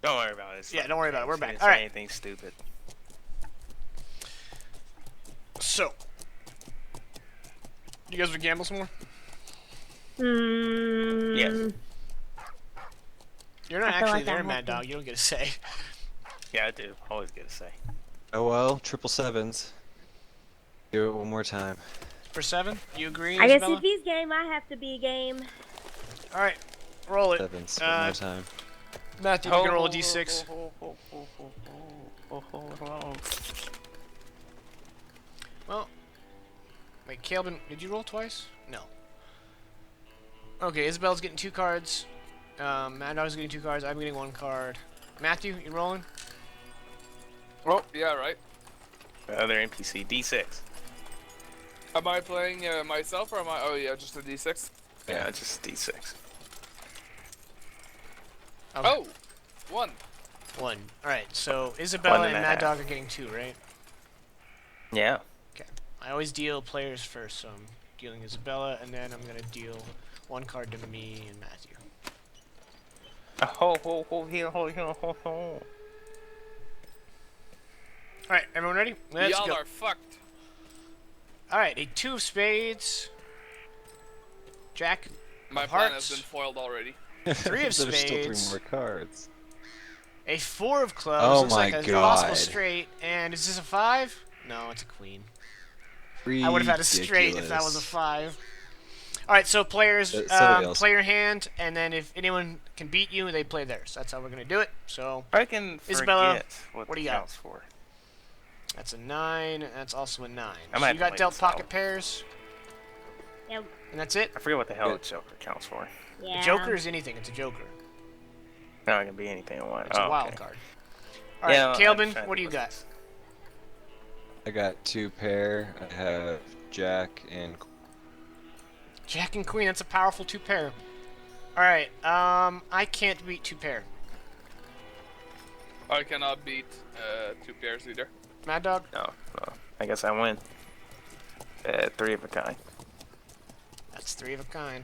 Don't worry about it. Yeah, don't worry about it. We're back. All All right. right. Anything stupid. So, you guys want to gamble some more? Yes. You're not I feel actually like I there, have Mad to. Dog. You don't get a say. Yeah, I do. Always get to say. Oh well, 777s. Do it one more time. For 7, you agree, I guess Isabella? if he's game, I have to be game. All right, roll it. Sevens, one more time. Matthew, you can roll a d6. Well, wait, Calvin, did you roll twice? No. Okay, Isabella's getting 2 cards. Mad Dog's getting 2 cards. I'm getting 1 card. Matthew, you rolling? Oh, yeah, right. Other NPC, D6. Am I playing myself or am I? Oh yeah, just a D6. Yeah, just D6. Okay. Oh, 1. 1. All right, so Isabella 1 and and a Mad half. Dog are getting 2, right? Yeah. Okay. I always deal players first, so I'm dealing Isabella, and then I'm gonna deal 1 card to me and Matthew. Ho ho ho ho ho ho ho ho. All right, everyone ready? Let's Y'all go. are fucked. All right, a 2 of spades. Jack. My of plan hearts. has been foiled already. 3 of There's still spades. 3 more cards. A 4 of clubs. Oh Looks my like a God. possible straight. And is this a 5? No, it's a queen. I would have had a straight if that was a 5. All right, so players Somebody else. play your hand, and then if anyone can beat you, they play theirs. That's how we're gonna do it. So I can Isabella, forget what do the you got? counts for. that's a 9. That's also a 9. I So might you got play dealt this pocket out. pairs, Yep. and that's it. I forget what the hell Yeah. the Joker counts for. Yeah. A joker is anything. It's a joker. No, it can be anything I want. It's a wild okay. card. All right, Yeah, I'm Calvin, trying to what do you think got? what's- I got 2 pair. I have Jack and Jack and Queen. That's a powerful 2 pair. All right. I can't beat 2 pair. I cannot beat 2 pairs either. Mad Dog. No, no. I guess I win. 3 of a kind. That's 3 of a kind.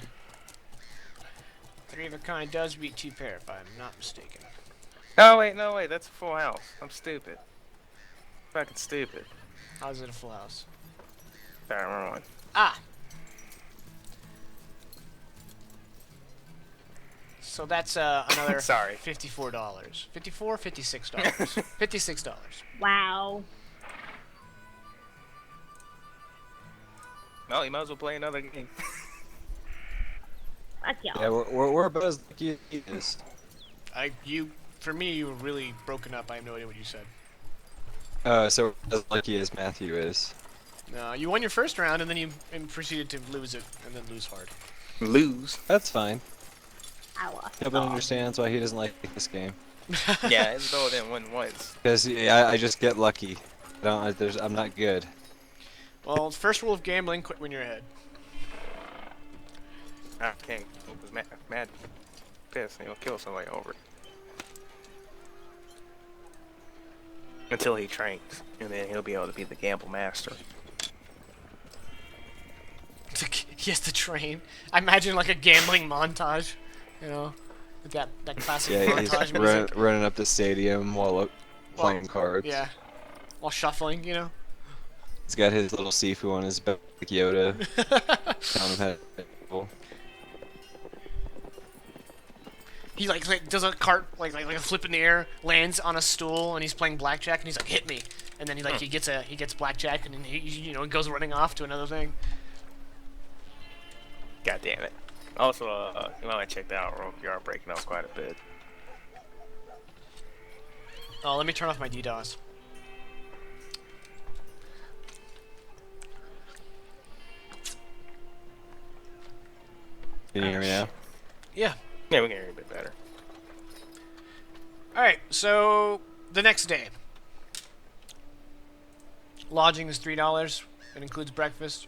3 of a kind does beat 2 pair, if I'm not mistaken. No, wait, that's a full house. I'm stupid. Fucking stupid. How's it a full house? Sorry, wrong one. Ah. So that's another Sorry. $54. $56. $56. Wow. No, you might as well play another game. Fuck y'all. yeah, we're about as lucky as he is. For me, you were really broken up. I have no idea what you said. So as lucky as Matthew is. No, you won your first round, and then you proceeded to lose it, and then lose hard. Lose. That's fine. I lost. Nobody understands why he doesn't like this game. Yeah, Isabella didn't win once. Because I just get lucky. I'm not good. Well, first rule of gambling: quit when you're ahead. I can't. It was mad pissed and he'll kill somebody over it. Until he trains, and then he'll be able to be the gamble master. He has to train. I imagine like a gambling montage, you know, with that classic Yeah, he's montage music. running up the stadium while playing cards. Yeah, while shuffling, you know. He's got his little Sifu on his back, like Yoda. Telling him how to gamble. He like does a cart like a flip in the air, lands on a stool, and he's playing blackjack, and he's like, hit me, and then he gets blackjack, and then he goes running off to another thing. God damn it. Also, you might want to check that out, Rogue. You are breaking up quite a bit. Oh, let me turn off my DDoS. Can you hear me now? Yeah. Yeah, we can hear you a bit better. All right. So the next day, lodging is $3. It includes breakfast.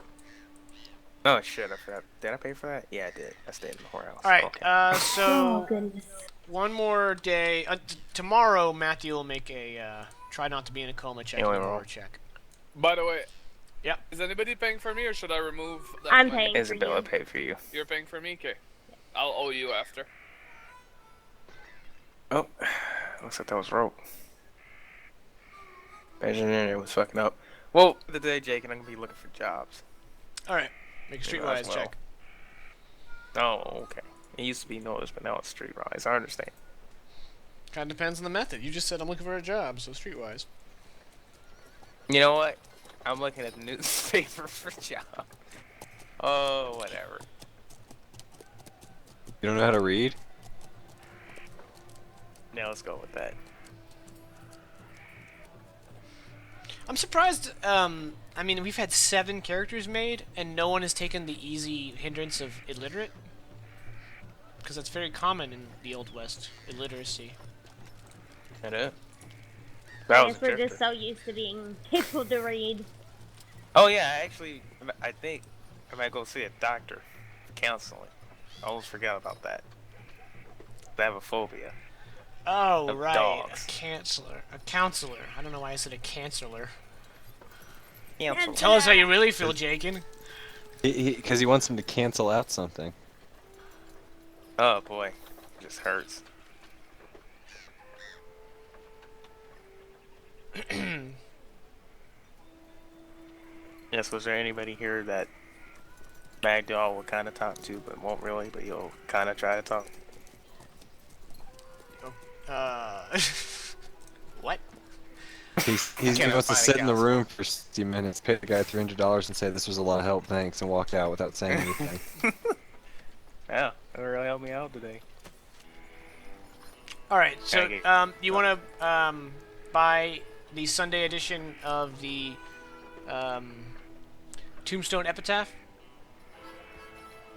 Oh shit, I forgot. Did I pay for that? Yeah, I did. I stayed in the whorehouse. All right. Okay. Oh So goodness. one more day. Tomorrow, Matthew will make a try not to be in a coma check. Yeah, and we a will. roar check. By the way, Yep. is anybody paying for me or should I remove that I'm money? paying for Isabella you. paid for you. You're paying for me? Okay. I'll owe you after. Oh, looks like that was rope. Engineering was fucking up. Well, today, Jake, and I'm gonna be looking for jobs. All right, make a You know, streetwise as well. check. Oh, okay. It used to be noticed, but now it's streetwise. I understand. Kind of depends on the method. You just said I'm looking for a job, so streetwise. You know what? I'm looking at the newspaper for job. Oh, whatever. You don't know how to read? Now let's go with that. I'm surprised. I mean, we've had 7 characters made, and no one has taken the easy hindrance of illiterate, because that's very common in the Old West. Illiteracy. That it? I That was guess a we're drifter. just so used to being able to read. Oh yeah, actually, I think I might go see a doctor for counseling. I almost forgot about that. I have a phobia. Oh, Of right. dogs. A counselor. A counselor. I don't know why I said a canceller. Counseling. Tell us how you really feel, Jakin. Because he wants him to cancel out something. Oh boy, it just hurts. Yes, was there anybody here that Magdal will kind of talk to, but won't really, but you'll kind of try to talk? What? He Can't wants to find a sit in the counselor. room for 60 minutes, pay the guy $300 and say this was a lot of help, thanks, and walk out without saying anything. Yeah, that really helped me out today. Alright, so, Okay. you want to, buy the Sunday edition of the, Tombstone Epitaph?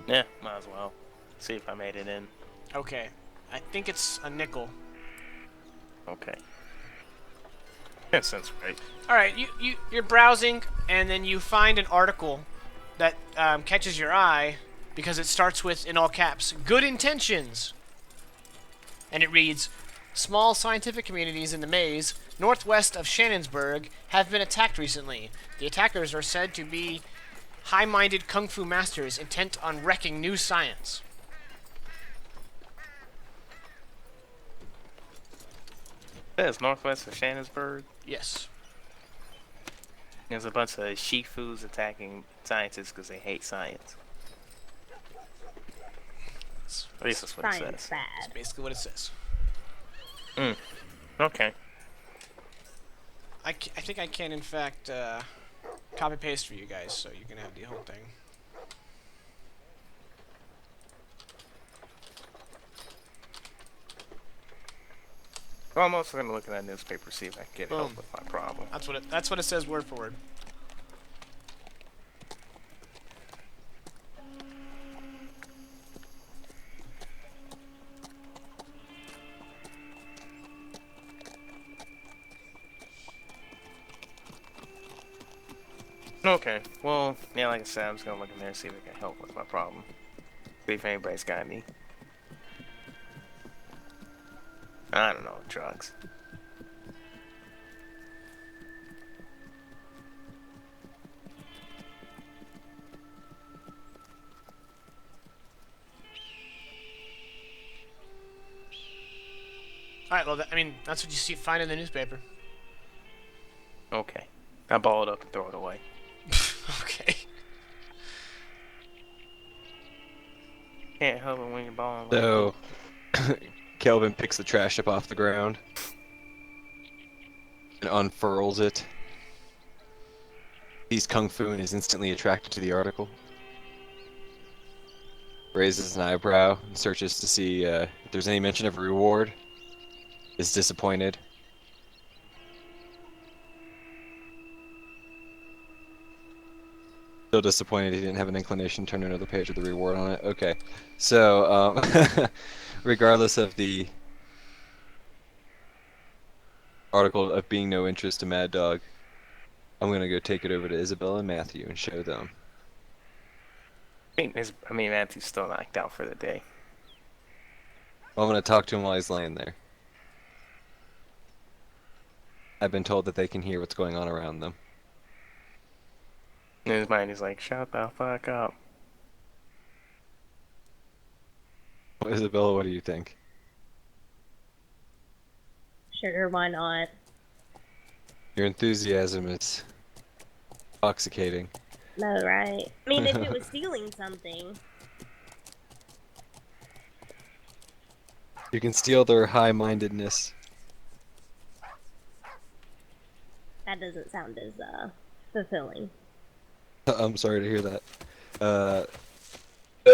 Yeah, might as well. See if I made it in. Okay. I think it's a nickel. Okay. That sounds right. Alright, you're browsing, and then you find an article that catches your eye because it starts with, in all caps, good intentions. And it reads, small scientific communities in the maze northwest of Shannonsburg have been attacked recently. The attackers are said to be high-minded kung fu masters intent on wrecking new science. That's northwest of Shannonsburg. Yes. There's a bunch of Shifus attacking scientists because they hate science. At least that's what it Science says. That's bad. basically what it says. Okay. I think I can, in fact, copy-paste for you guys, so you can have the whole thing. Well, I'm also gonna look at that newspaper, see if I can get help Boom. with my problem. That's what it says word for word. Okay. Well, yeah, like I said, I'm just gonna look in there and see if I can help with my problem. See if anybody's got any. I don't know, drugs. Alright, well, I mean, that's what you see find in the newspaper. Okay. I ball it up and throw it away. Okay. Can't help it when you're balling. So, Kelvin picks the trash up off the ground and unfurls it. He's kung fu and is instantly attracted to the article. Raises an eyebrow and searches to see if there's any mention of a reward. Is disappointed. Still disappointed he didn't have an inclination to turn another page with the reward on it. Okay, so regardless of the article of being no interest to Mad Dog, I'm gonna go take it over to Isabel and Matthew and show them. I mean, Matthew's still knocked out for the day. I'm gonna talk to him while he's laying there. I've been told that they can hear what's going on around them. In his mind, he's like, shut the fuck up. Isabella, what do you think? Sure, why not? Your enthusiasm is intoxicating. No, right? I mean, if it was stealing something, You can steal their high-mindedness. that doesn't sound as fulfilling. I'm sorry to hear that. I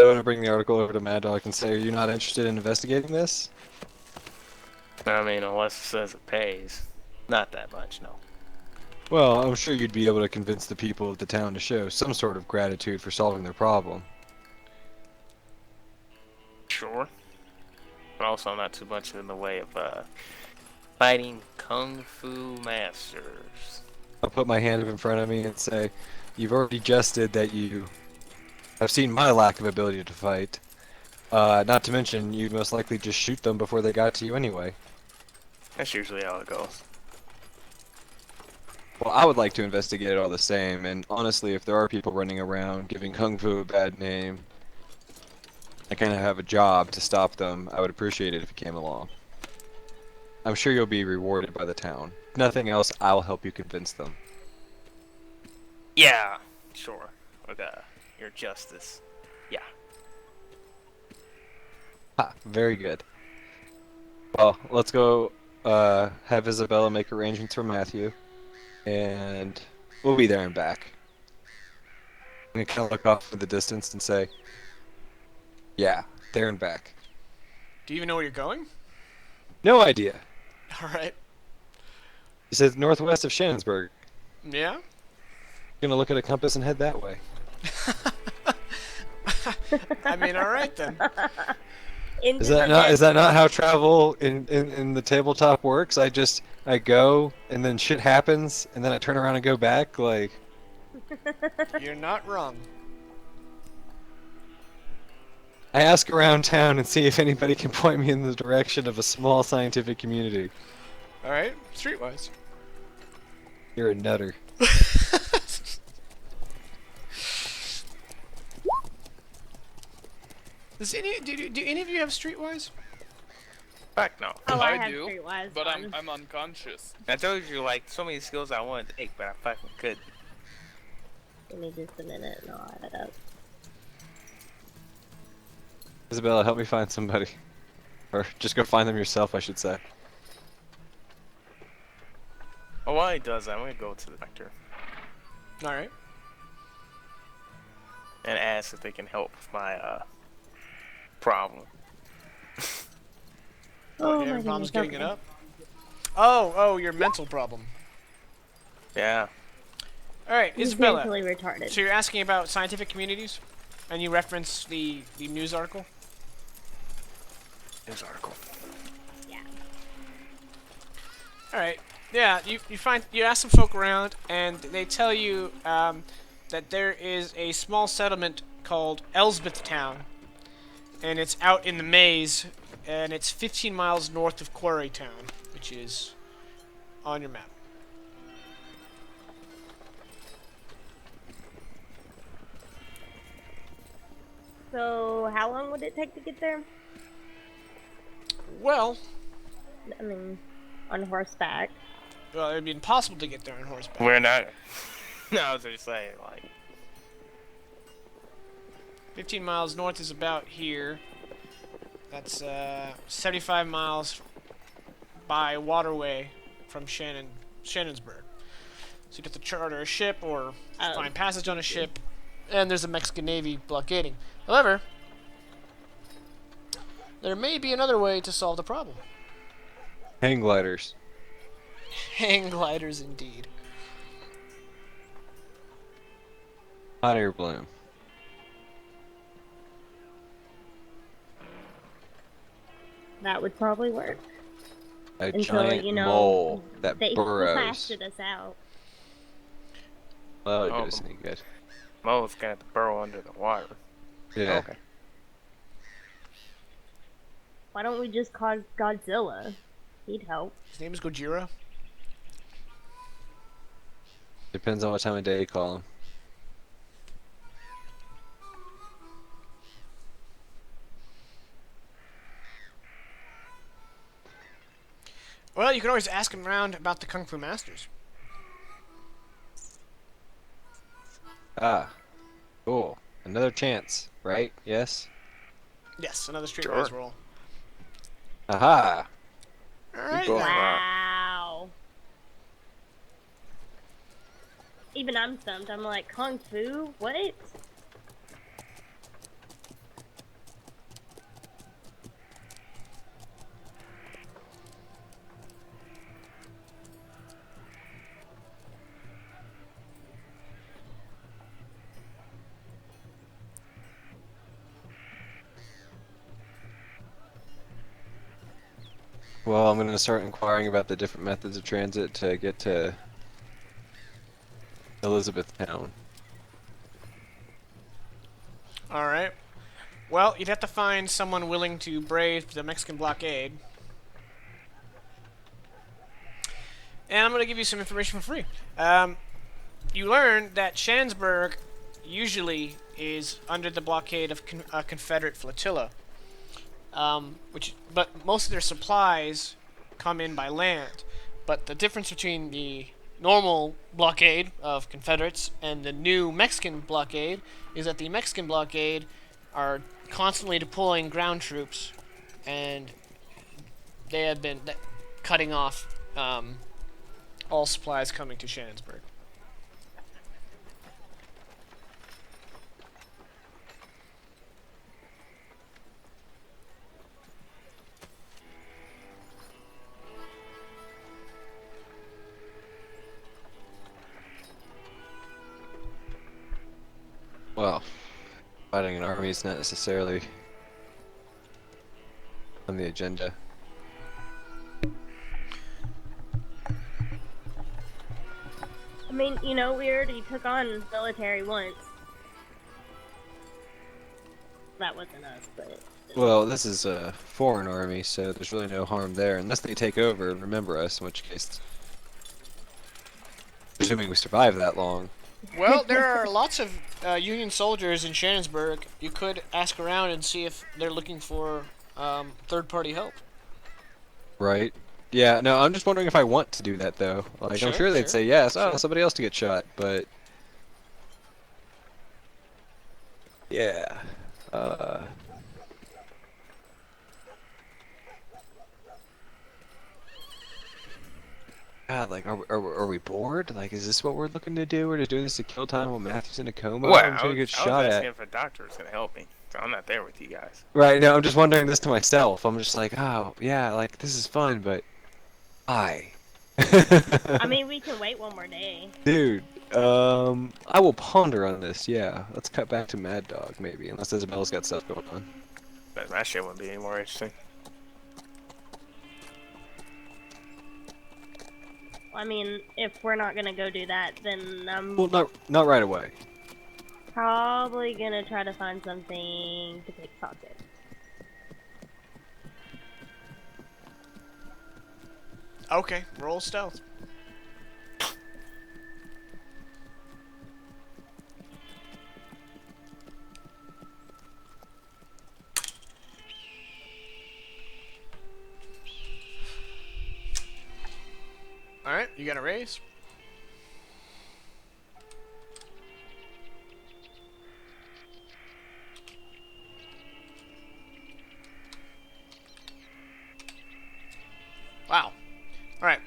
want to bring the article over to Mad Dog and say, are you not interested in investigating this? I mean, unless it says it pays. Not that much, no. Well, I'm sure you'd be able to convince the people of the town to show some sort of gratitude for solving their problem. Sure. But also not too much in the way of fighting kung fu masters. I'll put my hand up in front of me and say, you've already jested that you have seen my lack of ability to fight. Not to mention, you'd most likely just shoot them before they got to you anyway. That's usually how it goes. Well, I would like to investigate it all the same, and honestly, if there are people running around giving Kung Fu a bad name, I kind of have a job to stop them. I would appreciate it if you came along. I'm sure you'll be rewarded by the town. If nothing else, I'll help you convince them. Yeah, sure. With your justice. Yeah. Ha, very good. Well, let's go have Isabella make arrangements for Matthew, and we'll be there and back. I'm gonna kind of look off in the distance and say, yeah, there and back. Do you even know where you're going? No idea. All right. He said northwest of Shannonsburg. Yeah. Gonna look at a compass and head that way. I mean, all right then. Into Is that the not dead- how travel in the tabletop works? I go and then shit happens and then I turn around and go back like You're not wrong. I ask around town and see if anybody can point me in the direction of a small scientific community. All right. Streetwise. You're a nutter. Do any of you have Streetwise? Fuck no. Oh, I I have do, Streetwise but on. I'm unconscious. I told you, like, so many skills I wanted to take, but I fucking couldn't. Give me just a minute and I'll add it up. Isabella, help me find somebody. Or just go find them yourself, I should say. Oh, while he does that, I'm gonna go to the doctor All right. and ask if they can help with my problem. Oh, you my having problems goodness, getting it okay. up? Oh, your mental problem. Yeah. All right, He's Isabella. mentally retarded. So you're asking about scientific communities, and you reference the news article. News article. Yeah. All right. Yeah, you ask some folk around, and they tell you that there is a small settlement called Elsbeth Town, and it's out in the maze, and it's 15 miles north of Quarry Town, which is on your map. So, how long would it take to get there? Well, I mean, on horseback. it'd be impossible to get there on horseback. We're not. No, I was just saying, like, 15 miles north is about here. That's 75 miles by waterway from Shannonsburg. So you'd have to charter a ship or Oh. find passage on a ship, and there's a Mexican Navy blockading. However, there may be another way to solve the problem. Hang gliders. Hang gliders, indeed. Hot air balloon. That would probably work. A Until, giant you know, mole that They burrows. blasted us out. Well, that Oh. would sneak good. Mo's gonna have to burrow under the water. Yeah. Okay. Why don't we just call Godzilla? He'd help. His name is Gojira. Depends on what time of day you call him. Well, you can always ask him around about the Kung Fu Masters. Ah, cool. Another chance, right? Yes? Yes, another Sure. streetwise roll. Aha! Alright both then. rock. Wow. Even I'm stumped. I'm like, Kung Fu? What? Well, I'm gonna start inquiring about the different methods of transit to get to Elizabethtown. Alright. Well, you'd have to find someone willing to brave the Mexican blockade. And I'm going to give you some information for free. You learn that Shandsburg usually is under the blockade of a Confederate flotilla. But most of their supplies come in by land. But the difference between the normal blockade of Confederates and the new Mexican blockade is that the Mexican blockade are constantly deploying ground troops, and they have been cutting off all supplies coming to Shandsburg. Well, fighting an army is not necessarily on the agenda. I mean, you know, we already took on military once. That wasn't us, but... Well, this is a foreign army, so there's really no harm there, unless they take over and remember us, in which case, assuming we survive that long. Well, there are lots of Union soldiers in Shandsburg. You could ask around and see if they're looking for third-party help. Right? Yeah, no, I'm just wondering if I want to do that, though. Like, Sure, I'm sure they'd sure, say yes. Oh, sure. somebody else to get shot, but... Yeah. God, like, are we bored? Like, is this what we're looking to do? We're just doing this to kill time while Matthew's in a coma? Well, I'm sure he gets I shot was at. asking if a doctor was gonna help me, so I'm not there with you guys. Right, no, I'm just wondering this to myself. I'm just like, oh, yeah, like, this is fun, but... why? I mean, we can wait one more day. Dude, I will ponder on this, yeah. Let's cut back to Mad Dog, maybe, unless Isabella's got stuff going on. But that shit wouldn't be any more interesting. I mean, if we're not gonna go do that, then I'm Well, not right away. probably gonna try to find something to pickpocket. Okay, roll stealth. Alright, you got a raise. Wow. Alright.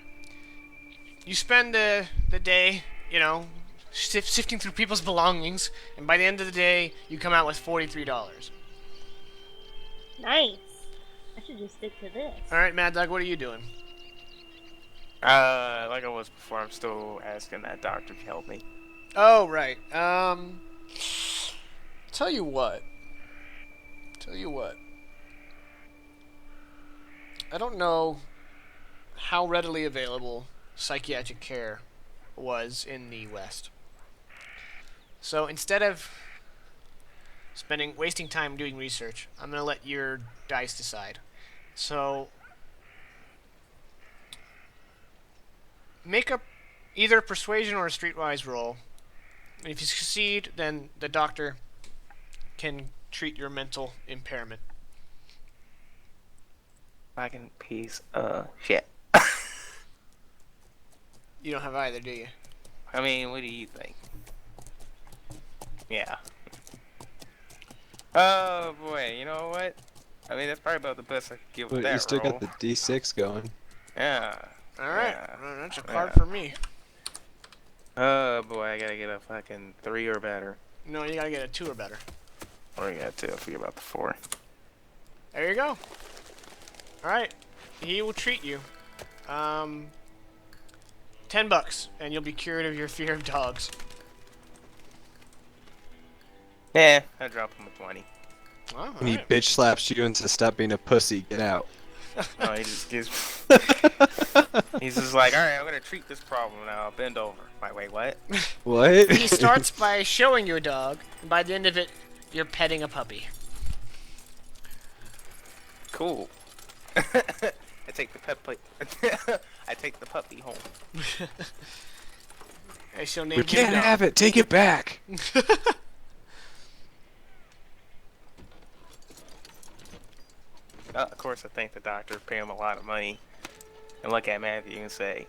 You spend the day, you know, sifting through people's belongings, and by the end of the day, you come out with $43. Nice. I should just stick to this. Alright, Mad Dog, what are you doing? Like I was before, I'm still asking that doctor to help me. Oh, right. Tell you what. I don't know how readily available psychiatric care was in the West. So instead of wasting time doing research, I'm gonna let your dice decide. So make up either a persuasion or a streetwise roll. And if you succeed, then the doctor can treat your mental impairment. Fucking piece of shit. You don't have either, do you? I mean, what do you think? Yeah. Oh boy, you know what? I mean, that's probably about the best I could get with But you that still roll. got the D6 going. Yeah. Alright, Yeah. well, that's a card Yeah. for me. Oh boy, I gotta get a fucking 3 or better. No, you gotta get a 2 or better. Or I got 2, I forget about the 4. There you go. Alright, he will treat you. $10, and you'll be cured of your fear of dogs. Yeah, I dropped him a 20. Oh, And he alright. bitch slaps you into stop being a pussy. Get out. No, he just gives. He's just like, alright, I'm gonna treat this problem now. Bend over. Like, wait, what? What? He starts by showing you a dog, and by the end of it, you're petting a puppy. Cool. I take the I take the puppy home. I shall name We his can't dog. have it. Take it back. Of course, I thank the doctor, pay him a lot of money, and look at Matthew and say,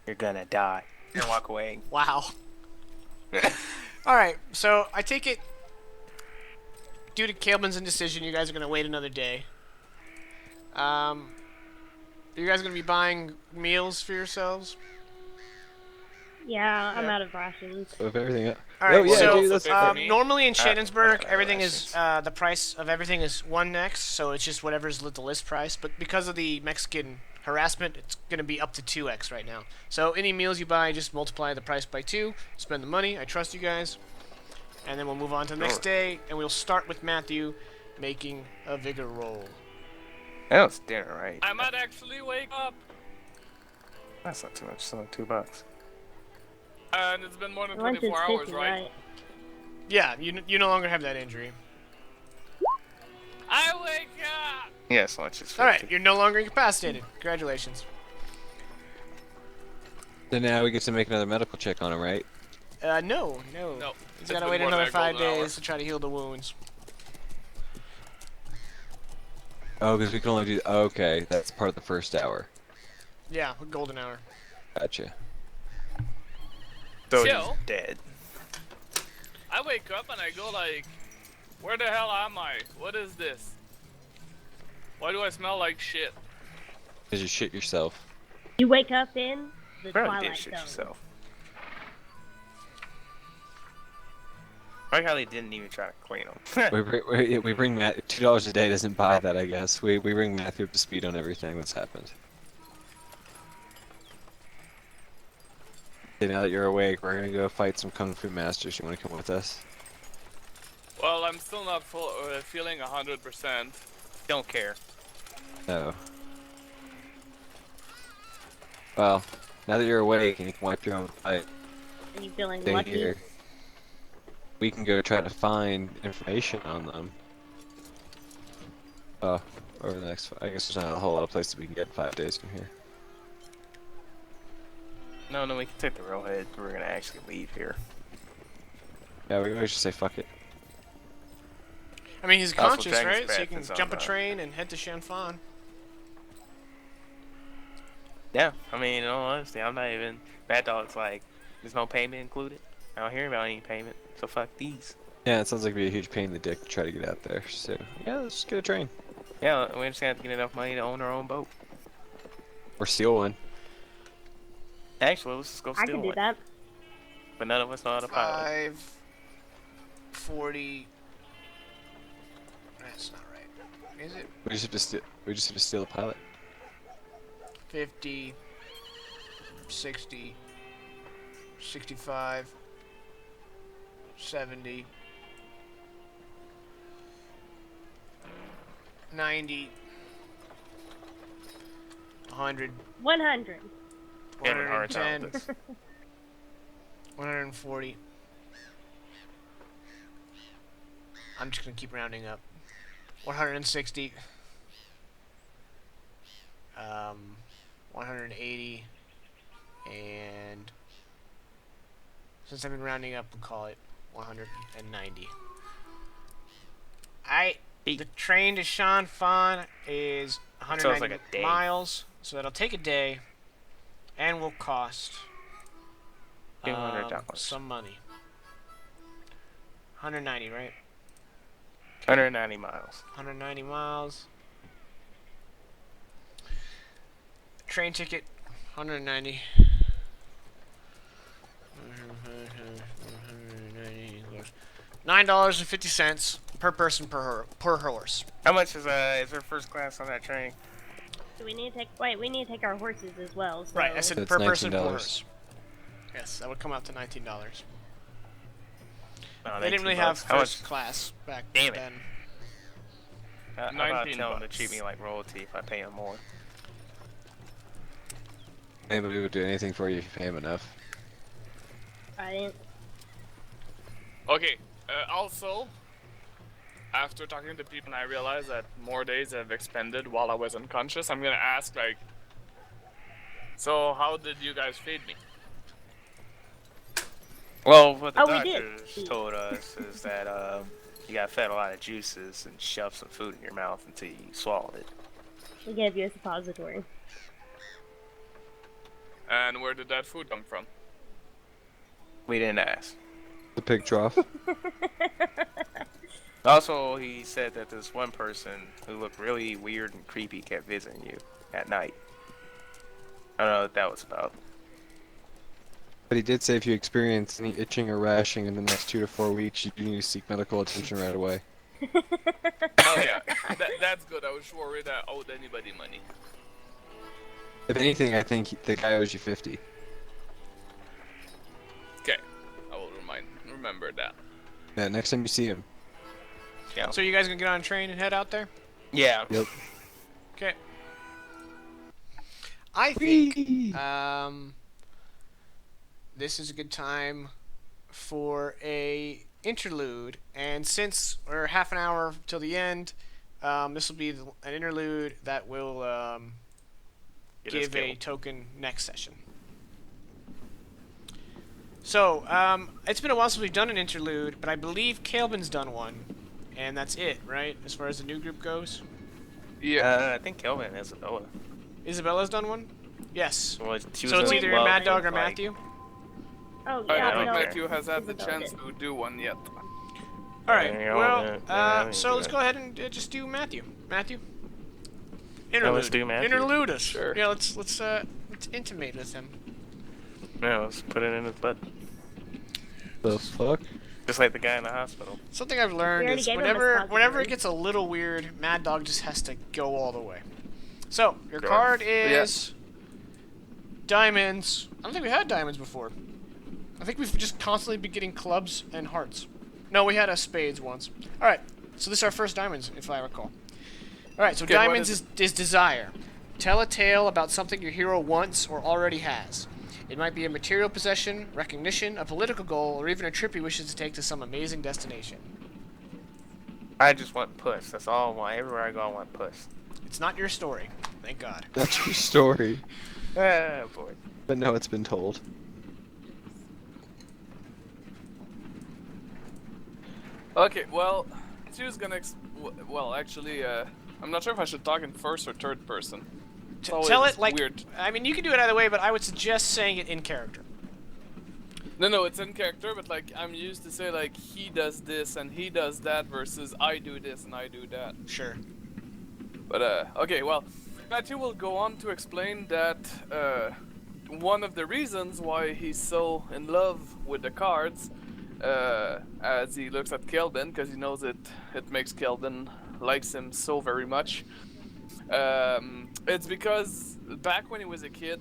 "You're gonna die," and walk away. Wow. Alright, so I take it, due to Calebin's indecision, you guys are going to wait another day. Are you guys going to be buying meals for yourselves? Yeah, I'm Yeah. out of rations. Of everything. Alright, Oh yeah, so dude. That's for me. normally in I Shannonsburg, got everything is, rations. the price of everything is 1x, so it's just whatever's the list price, but because of the Mexican harassment, it's going to be up to 2x right now. So any meals you buy, just multiply the price by 2, spend the money, I trust you guys, and then we'll move on to the next Sure. day, and we'll start with Matthew making a vigor roll. That was dinner, right? I might actually wake up. That's not too much. It's only $2. And it's been more than Lunch is 24 hours, 50, right? right? Yeah, you no longer have that injury. I wake up! Yes, lunch is 50. Alright, you're no longer incapacitated. Congratulations. So now we get to make another medical check on him, right? No. No. He's it's gotta been wait more than another a 5 golden hour. days to try to heal the wounds. Oh, because we can only do. Okay, that's part of the first hour. Yeah, a golden hour. Gotcha. So he's Chill. dead. I wake up and I go like, where the hell am I? What is this? Why do I smell like shit? Because you shit yourself. You wake up in the Probably Twilight did shit Zone. yourself. I like how they didn't even try to clean them. we bring Matt $2 a day doesn't buy that, I guess. We bring Matthew up to speed on everything that's happened. Okay, now that you're awake, we're gonna go fight some kung fu masters. You want to come with us? Well, I'm still not feeling 100%. Don't care. No. Well, now that you're awake and you can wipe your own fight, Are you feeling stay lucky? here. We can go try to find information on them. Over the next. I guess there's not a whole lot of places we can get in 5 days from here. No, we can take the railhead. We're gonna actually leave here. Yeah, we should say fuck it. I mean, he's Also, conscious, Dragon's right? So you Path can is on jump a the- train and head to Shanfan. Yeah, I mean, in all honesty, I'm not even. Mad Dog's like, there's no payment included. I don't hear about any payment, so fuck these. Yeah, it sounds like it'd be a huge pain in the dick to try to get out there. So yeah, let's just get a train Yeah, we just have to get enough money to own our own boat. or steal one. Actually, let's just go I steal can do one. that. But none of us know how to pilot. 540. That's not right. Is it? We just have to steal. We just have to steal the pilot. 50, 60, 65, 70, 90, 100, 100. Having a hard time 110, with this. 140. I'm just gonna keep rounding up. 160. 180. And since I've been rounding up, we'll call it 190. The train to Shan Fan is So it's 190 like a day. miles. So that'll take a day, and will cost $200. some money. 190, right? 190 miles. 190 miles. Train ticket, 190. $9.50 per person per horse. How much is there first class on that train? So we need to take. Wait, we need to take our horses as well. So. Right, I said That's per person per $19. horse. Yes, that would come out to $19. No, They didn't really have first class back Damn it. then. I'm about to 19 tell them to bucks. treat me like royalty if I pay them more. Anybody would do anything for you if you pay him enough. I didn't. Okay. Also, after talking to people, I realized that more days have expended while I was unconscious. I'm gonna ask, like, so how did you guys feed me? Well, what the Oh, we did. doctors told us is that you got fed a lot of juices and shoved some food in your mouth until you swallowed it. We gave you a suppository. And where did that food come from? We didn't ask. The pig trough. Also, he said that this one person who looked really weird and creepy kept visiting you at night. I don't know what that was about. But he did say if you experience any itching or rashing in the next 2 to 4 weeks, you do need to seek medical attention right away. Oh yeah, that's good. I was worried I owed anybody money. If anything, I think the guy owes you 50. Okay, I will remember that. Yeah, next time you see him. Yeah. So you guys gonna get on a train and head out there? Yeah. Yep. Okay. I think Whee! this is a good time for a interlude, and since we're half an hour till the end, this will be an interlude that will Get us give a killed. token next session. So, it's been a while since we've done an interlude, but I believe Calebin's done one, and that's it, right? As far as the new group goes. Yeah. I think Kelvin and Isabella. Isabella's done one? Yes. Well, she So was it's in either love Mad Dog with, or like- Matthew? Oh I yeah, don't think no. Matthew has had the Isabella chance did. to do one yet. Alright, Yeah, well, yeah, so yeah. let's go ahead and just do Matthew. Matthew? let's do Matthew. Interlude us. Sure. Yeah, let's intimate with him. Yeah, let's put it in his butt. The fuck? Just like the guy in the hospital. Something I've learned already is gave him a whenever suppository. it gets a little weird, Mad Dog just has to go all the way. So, your Okay. card is diamonds. I don't think we had diamonds before. I think we've just constantly been getting clubs and hearts. No, we had a spades once. Alright, so this is our first diamonds, if I recall. Alright, so Okay, what diamonds is is desire. Tell a tale about something your hero wants or already has. It might be a material possession, recognition, a political goal, or even a trip he wishes to take to some amazing destination. I just want puss. That's all I want. Everywhere I go, I want puss. It's not your story, thank God. That's your story. Ah, boy. But no, it's been told. Okay, well, she was gonna. Well, actually, I'm not sure if I should talk in first or third person. It's always Tell it like weird. I mean, you can do it either way, but I would suggest saying it in character. No, it's in character, but like I'm used to say like he does this and he does that versus I do this and I do that. Sure. But okay, well, Matthew will go on to explain that one of the reasons why he's so in love with the cards, as he looks at Kelvin, because he knows it makes Kelvin likes him so very much. It's because back when he was a kid,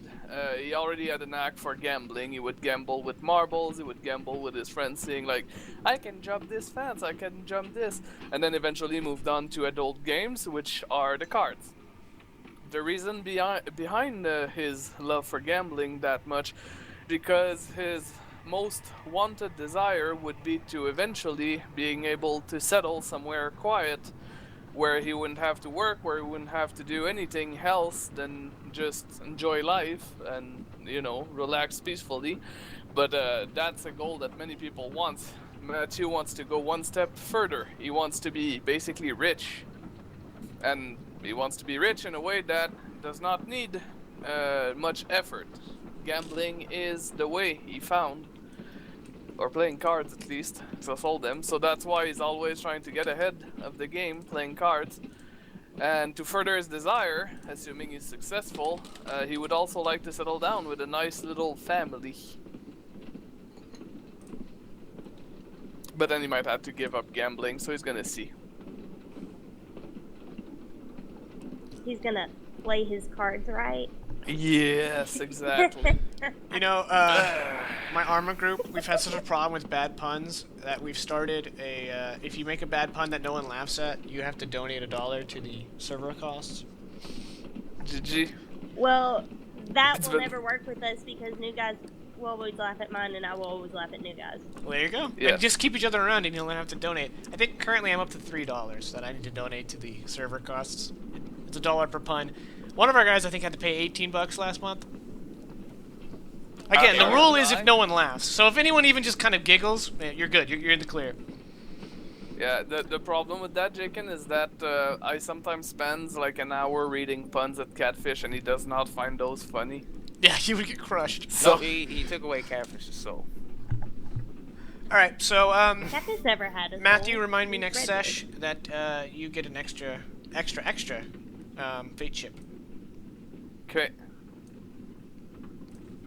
he already had a knack for gambling. He would gamble with marbles, he would gamble with his friends, saying like, I can jump this fence, I can jump this, and then eventually moved on to adult games, which are the cards. The reason behind his love for gambling that much, because his most wanted desire would be to eventually being able to settle somewhere quiet, where he wouldn't have to work, where he wouldn't have to do anything else than just enjoy life and, you know, relax peacefully. But that's a goal that many people want. Matthew wants to go one step further. He wants to be basically rich. And He wants to be rich in a way that does not need much effort. Gambling is the way he found, or playing cards at least, to sold them. So that's why he's always trying to get ahead of the game, playing cards. And to further his desire, assuming he's successful, he would also like to settle down with a nice little family. But then he might have to give up gambling, so he's gonna see. He's gonna play his cards right. Yes, exactly. You know, my armor group, we've had such a problem with bad puns that we've started a, if you make a bad pun that no one laughs at, you have to donate $1 to the server costs. GG. Well, that It's will been- never work with us because new guys will always laugh at mine and I will always laugh at new guys. Well, there you go. Yeah. And just keep each other around and you'll have to donate. I think currently I'm up to $3 that I need to donate to the server costs. It's $1 per pun. One of our guys, I think, had to pay $18 last month. Again, the rule is if no one laughs. So if anyone even just kind of giggles, you're good. You're in the clear. Yeah, the problem with that, Jaken, is that I sometimes spend like an hour reading puns at Catfish and he does not find those funny. Yeah, you would get crushed. So he took away Catfish's soul. All right, so Catfish never had a Matthew, soul. remind me He's next red sesh that you get an extra fate chip. Okay.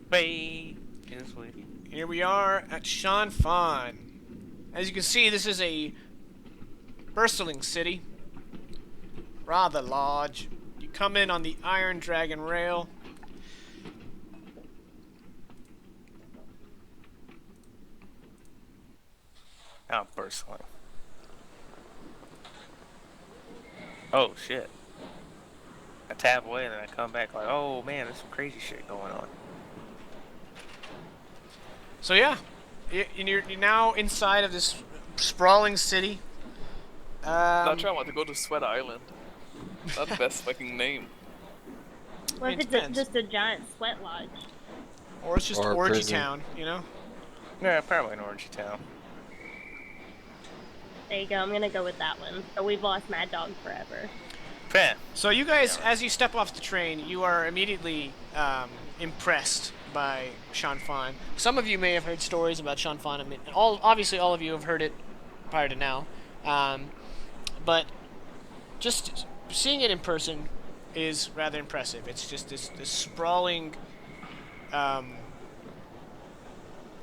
Bye. Yes, sweetie. Here we are at Shan Fan. As you can see, this is a bustling city, rather large. You come in on the Iron Dragon rail. Oh, personally. Oh shit. I tap away and then I come back like, oh man, there's some crazy shit going on. So yeah, you're now inside of this sprawling city. Not sure I want to go to Sweat Island. That's the best fucking name. What It if it's depends. just a giant sweat lodge? Or it's just Or Orgy prison. Town, you know? Yeah, probably an Orangey Town. There you go, I'm gonna go with that one. So we've lost Mad Dog forever. Fan. So you guys, as you step off the train, you are immediately impressed by Shan Fan. Some of you may have heard stories about Shan Fan. I mean, obviously all of you have heard it prior to now. But just seeing it in person is rather impressive. It's just this sprawling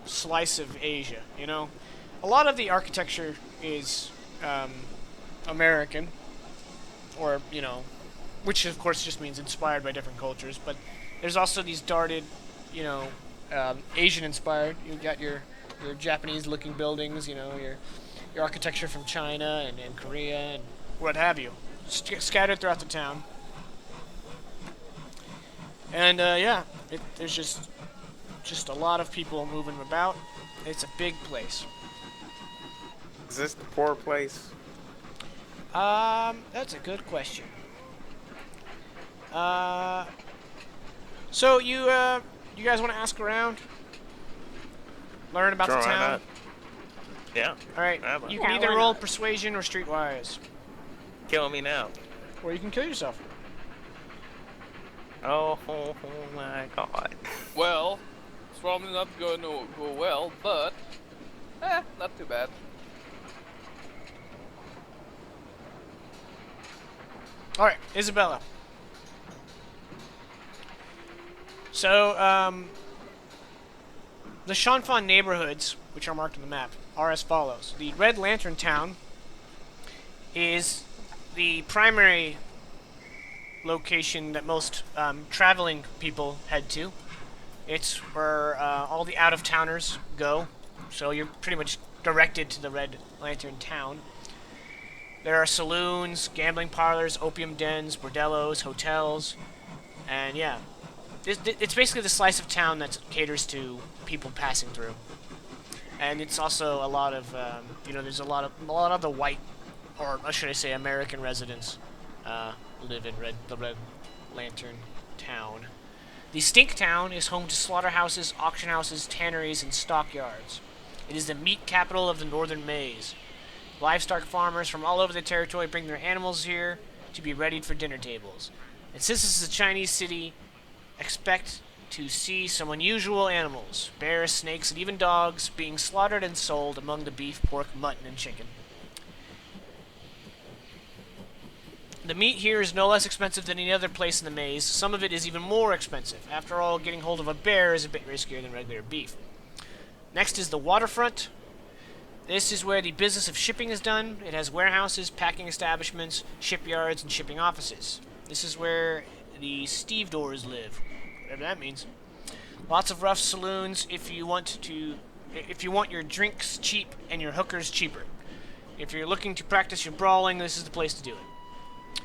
slice of Asia, you know? A lot of the architecture is American, or, you know, which of course just means inspired by different cultures, but there's also these darted, you know, Asian-inspired. You've got your Japanese-looking buildings, you know, your architecture from China and Korea and what have you, scattered throughout the town. And yeah, there's just a lot of people moving about. It's a big place. Is this the poor place? That's a good question. So you guys want to ask around? Learn about Sure, the why town? not? Yeah. All right, Yeah, but- you can Yeah, either why roll not? persuasion or streetwise, Kill me now. or you can kill yourself. Oh, my god. Well, it's probably not going to go well, but not too bad. All right, Isabella. So, the Shan Fan neighborhoods, which are marked on the map, are as follows. The Red Lantern Town is the primary location that most traveling people head to. It's where all the out-of-towners go, so you're pretty much directed to the Red Lantern Town. There are saloons, gambling parlors, opium dens, bordellos, hotels, and yeah. It's basically the slice of town that caters to people passing through. And it's also a lot of, you know, there's a lot of the white, or should I say American residents, live in the Red Lantern Town. The Stink Town is home to slaughterhouses, auction houses, tanneries, and stockyards. It is the meat capital of the Northern Maize. Livestock farmers from all over the territory bring their animals here to be readied for dinner tables. And since this is a Chinese city, expect to see some unusual animals, bears, snakes, and even dogs being slaughtered and sold among the beef, pork, mutton, and chicken. The meat here is no less expensive than any other place in the maze. Some of it is even more expensive. After all, getting hold of a bear is a bit riskier than regular beef. Next is the waterfront. This is where the business of shipping is done. It has warehouses, packing establishments, shipyards, and shipping offices. This is where the stevedores live, whatever that means. Lots of rough saloons if you want your drinks cheap and your hookers cheaper. If you're looking to practice your brawling, this is the place to do it.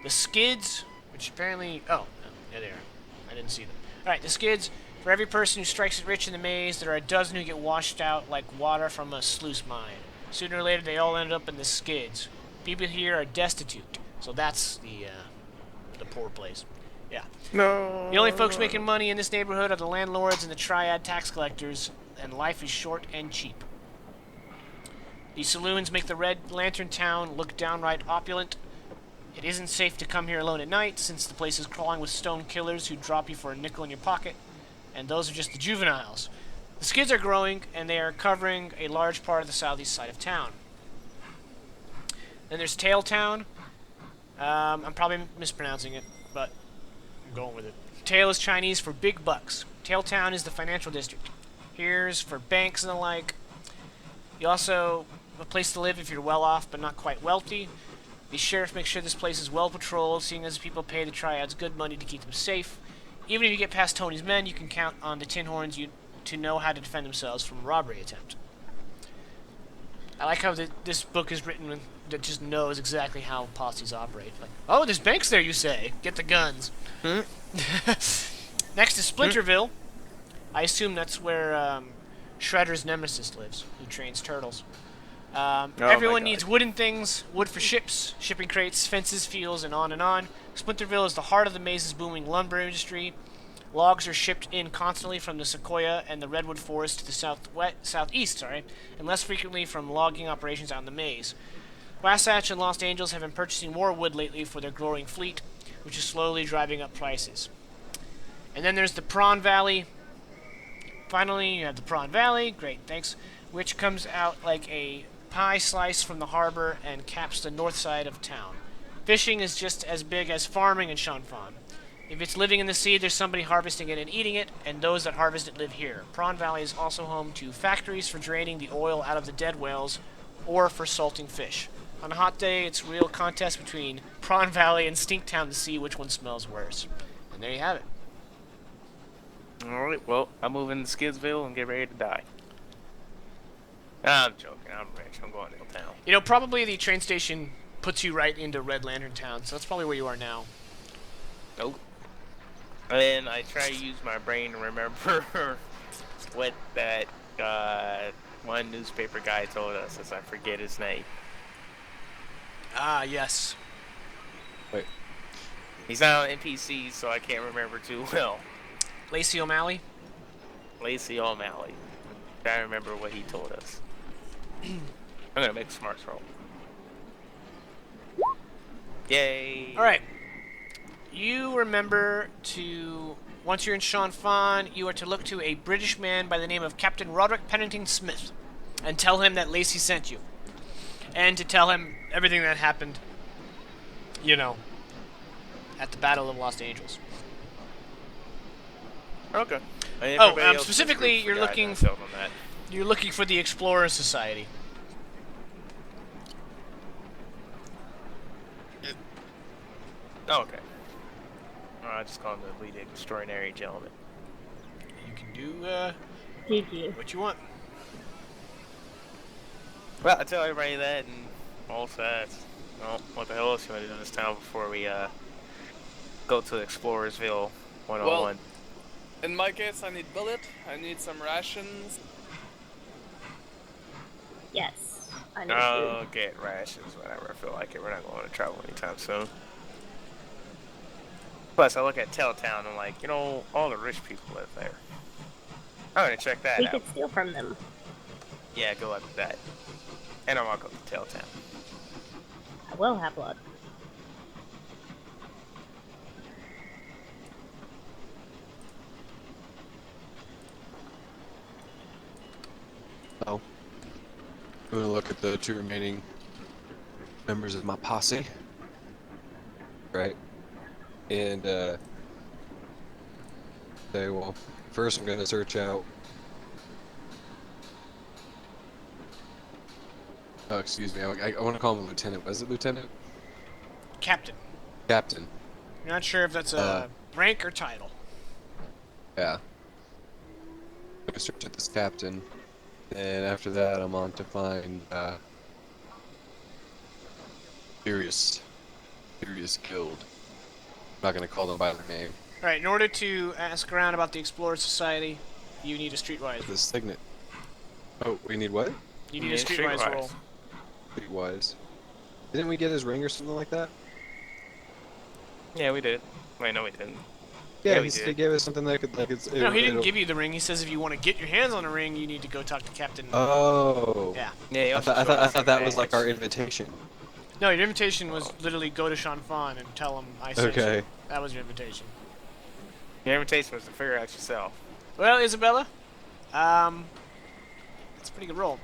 The skids, which apparently... Oh, yeah, they are. I didn't see them. Alright, the skids. For every person who strikes it rich in the maze, there are a dozen who get washed out like water from a sluice mine. Sooner or later, they all end up in the skids. People here are destitute, so that's the poor place. Yeah. No. The only folks making money in this neighborhood are the landlords and the triad tax collectors, and life is short and cheap. The saloons make the Red Lantern town look downright opulent. It isn't safe to come here alone at night, since the place is crawling with stone killers who drop you for a nickel in your pocket, and those are just the juveniles. The skids are growing, and they are covering a large part of the southeast side of town. Then there's Tail Town. I'm probably mispronouncing it, but I'm going with it. Tail is Chinese for big bucks. Tail Town is the financial district. Here's for banks and the like. You also have a place to live if you're well off but not quite wealthy. The sheriff makes sure this place is well patrolled, seeing as people pay the triads good money to keep them safe. Even if you get past Tony's men, you can count on the Tin Horns to know how to defend themselves from a robbery attempt. I like how this book is written that just knows exactly how posses operate. Like, oh, there's banks there, you say? Get the guns. Next is Splinterville. I assume that's where Shredder's nemesis lives, who trains turtles. Everyone needs wooden things, wood for ships, shipping crates, fences, fields, and on and on. Splinterville is the heart of the maze's booming lumber industry. Logs are shipped in constantly from the sequoia and the redwood forest to the southeast, and less frequently from logging operations out in the maze. Wasatch and Los Angeles have been purchasing more wood lately for their growing fleet, which is slowly driving up prices. And then there's the Prawn Valley. Finally, you have the Prawn Valley, great, thanks, which comes out like a pie slice from the harbor and caps the north side of town. Fishing is just as big as farming in Shanfan. If it's living in the sea, there's somebody harvesting it and eating it, and those that harvest it live here. Prawn Valley is also home to factories for draining the oil out of the dead whales or for salting fish. On a hot day, it's a real contest between Prawn Valley and Stinktown to see which one smells worse. And there you have it. Alright, well, I'm moving to Skidsville and get ready to die. I'm joking, I'm rich, I'm going to town. You know, probably the train station puts you right into Red Lantern Town, so that's probably where you are now. Nope. And then I try to use my brain to remember what that one newspaper guy told us, as I forget his name. Ah, yes. Wait. He's not an NPC, so I can't remember too well. Lacey O'Malley? Lacey O'Malley. I remember what he told us. I'm gonna make a smarts roll. Yay! Alright. You remember to... Once you're in Shanfan, you are to look to a British man by the name of Captain Roderick Pennington Smith and tell him that Lacey sent you. And to tell him everything that happened, you know, at the Battle of Los Angeles. Okay. Specifically, you're looking for the Explorer Society. Oh, okay. I just call him the lead extraordinary gentleman. You can do GG. what you want. Well, I tell everybody that, and also that's, well, what the hell else you want to do in this town before we go to Explorersville 101? Well, in my case, I need bullet, I need some rations. Yes. I need I'll food. get rations whenever I feel like it. We're not going to travel anytime soon. Plus, I look at Telltown and I'm like, you know, all the rich people live there. I'm going to check that We out. could steal from them. Yeah, good luck with that. And I'm going to go to Telltown. I will have blood. look at the 2 remaining members of my posse. Right. And say, well, first I'm gonna search out. Oh, excuse me. I want to call him a lieutenant. Was it lieutenant? Captain. Captain. You're not sure if that's a rank or title. Yeah. I'm gonna search at this captain, and after that, I'm on to find Furious Guild. I'm not gonna call them by their name. Alright, in order to ask around about the Explorer Society, you need a streetwise. The signet. Oh, we need what? You need a streetwise roll. Streetwise. Didn't we get his ring or something like that? Yeah, we did. Wait, no, we didn't. Yeah, we he did. gave us something that could like it's. No, he didn't give you the ring. He says if you want to get your hands on the ring, you need to go talk to Captain. Oh. Yeah. Yeah, he I also thought showed us that the was like badge. our invitation. No, your invitation was literally go to Sean Fawn and tell him I sent Okay. you. That was your invitation. Your invitation was to figure out yourself. Well, Isabella, that's a pretty good roll.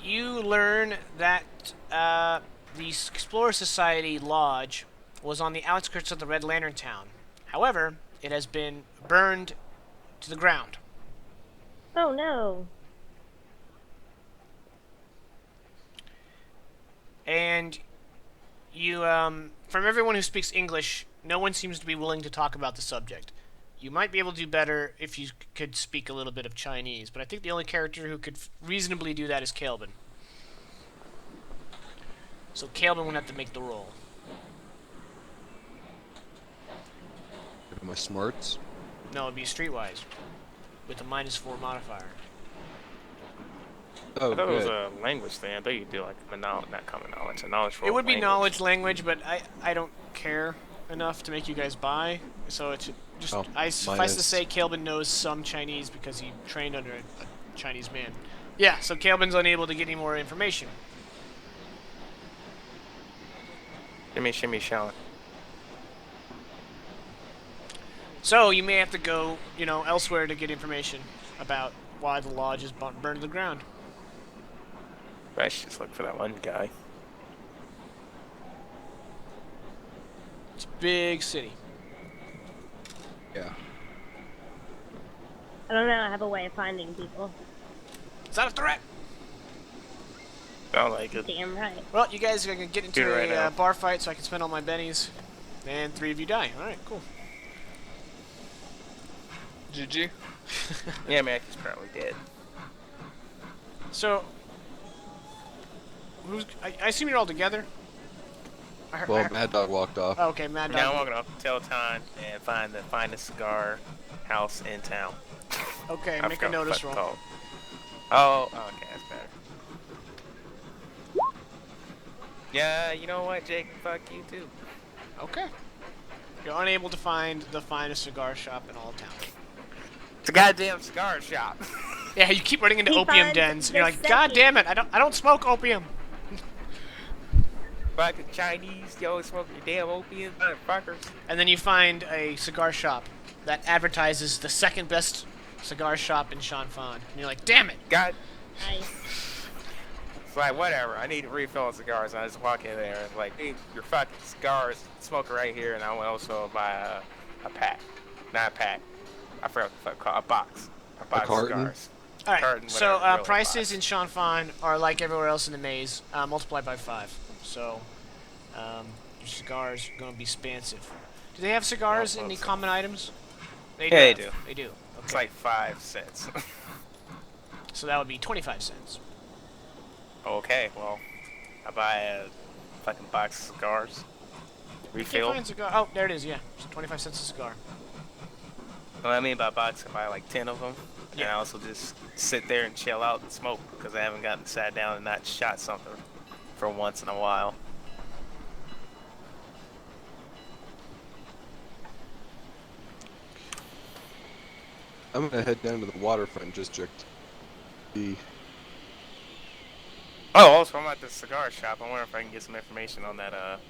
You learn that the Explorer Society Lodge was on the outskirts of the Red Lantern Town. However, it has been burned to the ground. Oh no. And you, from everyone who speaks English, no one seems to be willing to talk about the subject. You might be able to do better if you could speak a little bit of Chinese, but I think the only character who could reasonably do that is Calvin. So Calvin would have to make the roll. My smarts. No, it'd be streetwise, with a -4 modifier. Oh, I thought it was good. a language thing. I thought you could do like a not common knowledge, a knowledge roll. It would be language. knowledge language, but I don't care enough to make you guys buy. So it's just Oh, I suffice to minus- say, Calvin knows some Chinese because he trained under a Chinese man. Yeah, so Calvin's unable to get any more information. Shimmy, shallon. So you may have to go, elsewhere to get information about why the lodge is burned to the ground. I should just look for that one guy. It's a big city. Yeah. I don't know. I have a way of finding people. Is that a threat? Sound like it. Damn right. Well, you guys are gonna get into Do it right a now. bar fight, so I can spend all my bennies, and 3 of you die. All right, cool. GG. Yeah, Mackey's probably dead. So, I assume you're all together. Well, Mad Dog walked off. Oh, okay, Mad Dog. Now I'm walking off to Telton and find the finest cigar house in town. Okay, I make a forgot what notice it's roll. called. Oh, okay, that's better. Yeah, you know what, Jake? Fuck you too. Okay. You're unable to find the finest cigar shop in all town. It's a goddamn cigar shop. Yeah, you keep running into He opium finds dens, and the you're like, God second- damn it! I don't smoke opium. Fucking Chinese, you always smoking your damn opium, motherfuckers. And then you find a cigar shop that advertises the second best cigar shop in Shanfan. And you're like, damn it! God, Nice. it's like, whatever, I need to refill on cigars. And I just walk in there and like, hey, your fucking cigars, smoke it right here. And I will also buy a pack. Not a pack. I forgot what the fuck called, a box. A box of carton? cigars. Alright, Carton, so whatever, really prices box. in Shanfan are like everywhere else in the maze, multiplied by 5. So, your cigars are going to be expensive. Do they have cigars Yeah, in the close. common items? Yeah, they have. do. They do. It's Okay. like 5 cents. So that would be 25 cents. Okay, well, I buy a fucking box of cigars. Refill. Can't find cigar. Oh, there it is. Yeah, so 25 cents a cigar. What I mean by box, I buy like 10 of them. And I Yeah. also just sit there and chill out and smoke because I haven't gotten sat down and not shot something for once in a while. I'm gonna head down to the waterfront district. The Oh, also I'm at the cigar shop. I wonder if I can get some information on that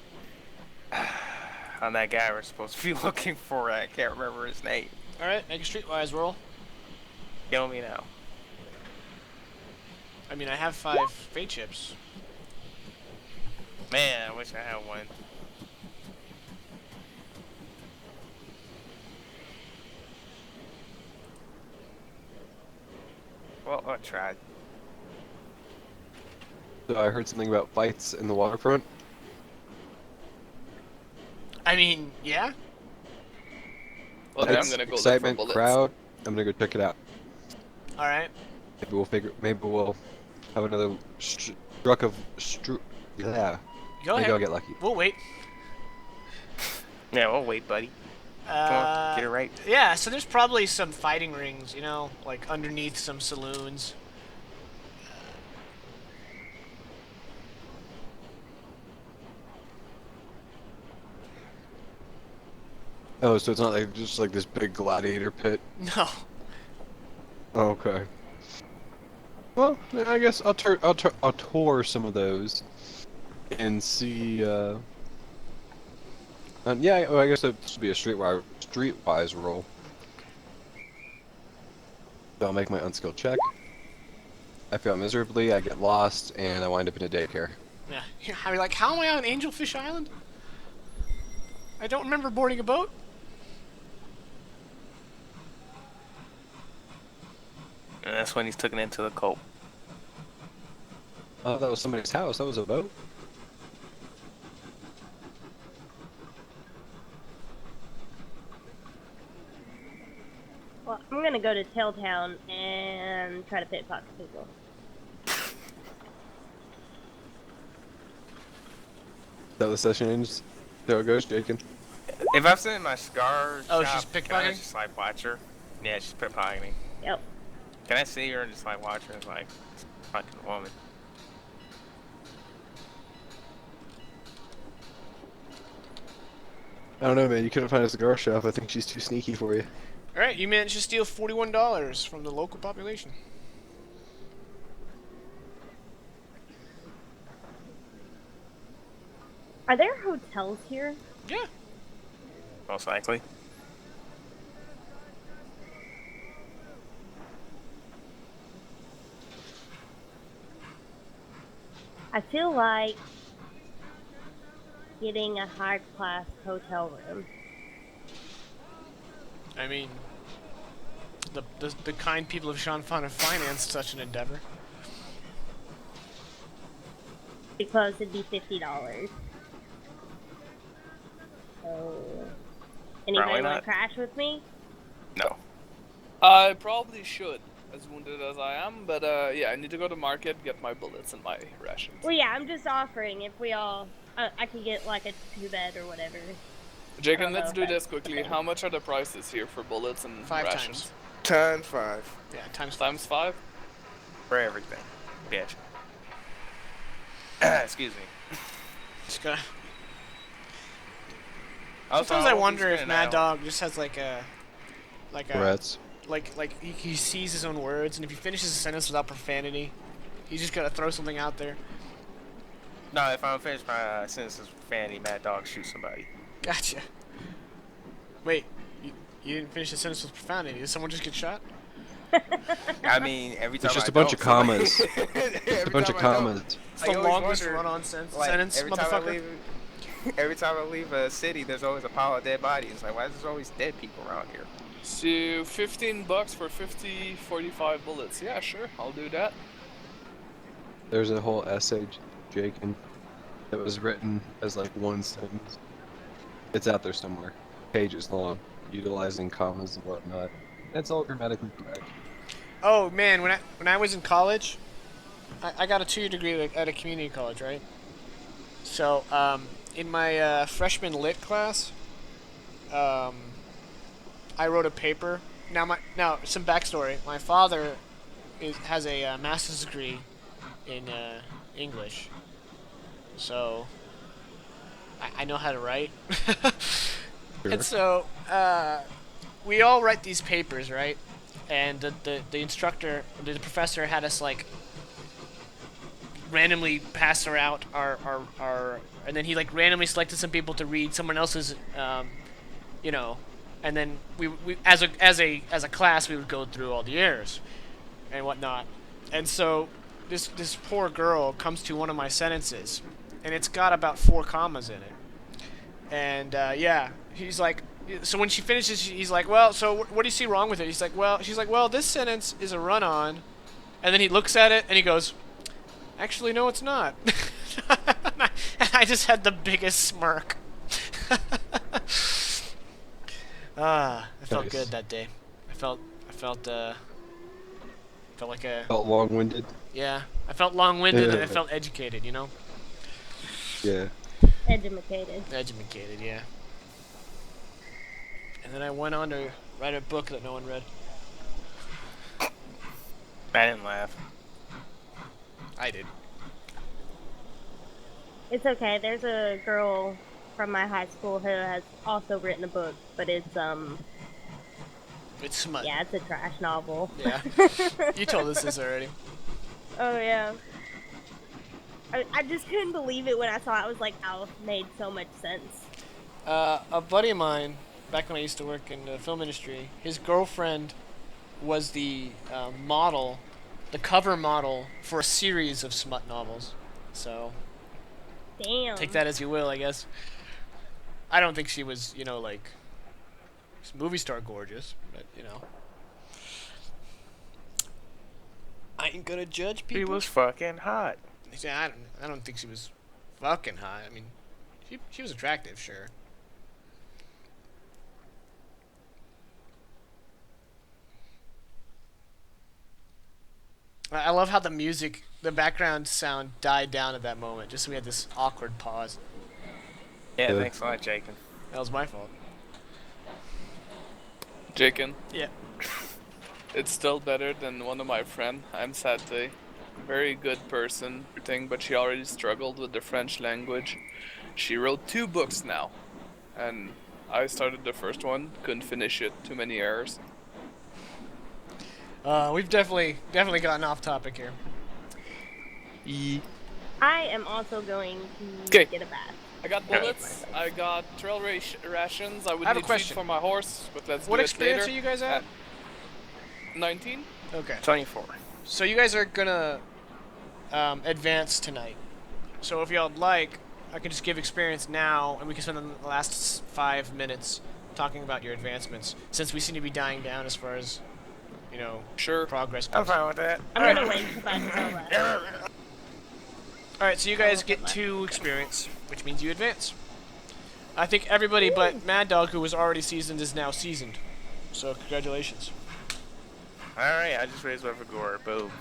on that guy we're supposed to be looking for. I can't remember his name. All right, make a streetwise roll. Kill me now. I mean, I have 5 fate chips. Man, I wish I had one. Well, I tried. So I heard something about fights in the waterfront. I mean, yeah. Well, then I'm Fights, gonna go look for excitement, bullets. crowd. I'm gonna go check it out. All right. Maybe we'll figure. Maybe we'll have another struck of yeah. Go Maybe ahead. I'll get lucky. We'll wait. Yeah, we'll wait, buddy. Come on, get it right. Yeah, so there's probably some fighting rings, you know, like underneath some saloons. Oh, so it's not like just like this big gladiator pit. No. Okay. Well, then I guess I'll tour some of those and see. Yeah, well, I guess this would be a streetwise roll. So I'll make my unskilled check. I fail miserably. I get lost, and I wind up in a daycare. Yeah. I mean, like, how am I on Angelfish Island? I don't remember boarding a boat. And that's when he's taken into the cult. Oh, that was somebody's house. That was a boat. Well, I'm gonna go to Tailtown and try to pickpocket people. That the session ends. There it goes, Jacob. If I've seen my scar Oh, shop, she's can I pickpocketing? just like watch her? Yeah, she's pickpocketing. Yep. Can I see her and just like watch her as like fucking woman? I don't know, man. You couldn't find a cigar shop. I think she's too sneaky for you. All right, you managed to steal $41 from the local population. Are there hotels here? Yeah. Most likely. I feel like getting a high class hotel room. I mean, the kind people of Sean Fun have financed such an endeavor. Because it'd be $50. So, anybody Probably want not. to crash with me? No. I probably should, as wounded as I am, but yeah, I need to go to market, get my bullets and my rations. Well, yeah, I'm just offering if we all. I can get like a 2-bed or whatever. Jacob, don't know let's if do that's this quickly. How much are the prices here for bullets and 5 rations? times. Times 5 Yeah, times 5. Times 5? for everything. Bitch. Excuse me. Just gonna. Also, Sometimes I hope he's wonder if getting Mad out. Dog just has like a Rats. like he sees his own words, and if he finishes a sentence without profanity, he's just gonna throw something out there. No, if I don't finish my sentences with Fanny, Mad Dog shoot somebody. Gotcha. Wait, you didn't finish the sentence with profanity. Did someone just get shot? I mean, every time It's just I a bunch of don't, somebody- commas. Every A bunch of time I don't, commas. It's I the always longest wonder, run-on sentence, like, every time I motherfucker. leave, every time I leave a city, there's always a pile of dead bodies. Like, why is there always dead people around here? So, $15 for 45 bullets. Yeah, sure, I'll do that. There's a whole essay, Jacob, that was written as like one sentence. It's out there somewhere, pages long, utilizing commas and whatnot. It's all grammatically correct. Oh man, when I was in college, I got a 2-year degree at a community college, right? So in my freshman lit class, I wrote a paper. Now some backstory. My father has a master's degree in English, so I know how to write. Sure. And so we all write these papers, right? And the instructor, the professor had us like randomly pass out our and then he like randomly selected some people to read someone else's you know, and then we as a class we would go through all the errors and whatnot. And so this poor girl comes to one of my sentences, and it's got about 4 commas in it. And yeah, he's like, so when she finishes, he's like, well, so what do you see wrong with it? He's like, well, she's like, well, this sentence is a run-on, and then he looks at it and he goes, actually, no, it's not. And I just had the biggest smirk. I felt Nice. good that day. I felt like a, Felt long-winded. yeah, I felt long-winded and I Yeah. felt educated, you know? Yeah. Educated. Educated, yeah. And then I went on to write a book that no one read. I didn't laugh. I did. It's okay. There's a girl from my high school who has also written a book, but it's It's smut. yeah, it's a trash novel. Yeah. You told us this already. Oh yeah. I just couldn't believe it when I saw it. I was like, oh, it made so much sense. A buddy of mine, back when I used to work in the film industry, his girlfriend was the model, the cover model for a series of smut novels. So Damn. take that as you will, I guess. I don't think she was, you know, like movie star gorgeous, but you know, I ain't gonna judge He people. was fucking hot. I don't think she was fucking hot. I mean, she was attractive, sure. I love how the music, the background sound died down at that moment, just so we had this awkward pause. Yeah, Yeah. thanks a lot, Jacob. That was my fault. Jaken, Yeah. it's still better than one of my friend. I'm sad to say. Very good person, thing, but she already struggled with the French language. She wrote 2 books now, and I started the first one, couldn't finish it, too many errors. We've definitely gotten off topic here. I am also going to 'Kay. get a bath. I got bullets, I got trail rations, I would I have a need feed question. for my horse, but let's What do it experience later. are you guys at? 19? Okay. 24. So you guys are gonna advance tonight. So if y'all like, I can just give experience now, and we can spend the last 5 minutes talking about your advancements, since we seem to be dying down as far as, you know, Sure. progress I'm goes. fine with that. I'm gonna wait until I tell that. Alright, so you guys get 2 experience, which means you advance. I think everybody but Mad Dog, who was already seasoned, is now seasoned. So congratulations. Alright, I just raised my Vigor. Boom.